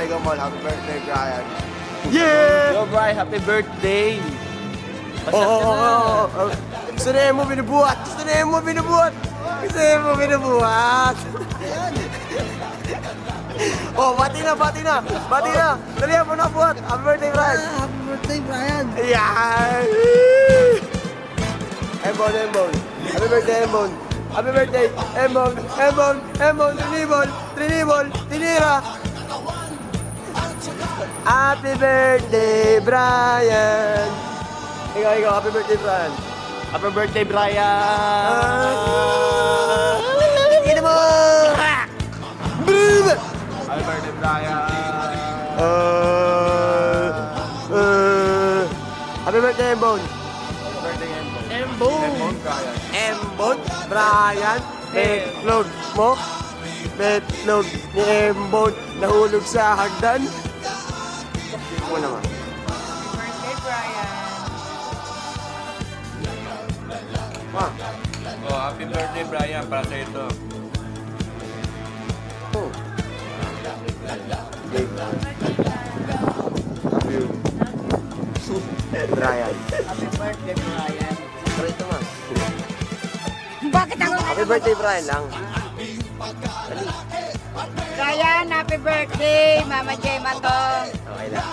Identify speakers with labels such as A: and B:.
A: Ikaw, Paul, happy birthday, Brian. Yeah!
B: Yo, Brian, happy birthday!
A: Gusto na mo binubuhat! Gusto na mo binubuhat! Gusto na mo binubuhat! Oh, bati na! Bati na! Dali mo na buhat! Happy birthday, Brian!
C: Happy birthday, Brian!
A: Yeah! Embon! Happy birthday, Embon! Happy birthday, Embon! Trinibol! Tinira! Happy birthday, Brian! Ikaw, happy birthday, Brian!
B: Happy birthday, Brian!
A: Ina mo!
B: Happy birthday, Brian!
A: Happy birthday, Embon!
B: Happy birthday, Embon!
C: Embon!
B: Brian!
A: Embon, Brian, betlog mo, betlog ni Embon, nahulog sa hagdan. Mo naman.
C: Birthday, Brian!
B: Oh, happy birthday, Brian, para sa ito.
A: Oh. Love you. Brian.
C: Happy birthday, Brian!
A: Pero ito mas.
C: Bakit ako?
A: Happy birthday, Brian lang.
C: Brian, happy birthday! Mama Gemma to!
A: Okay lang.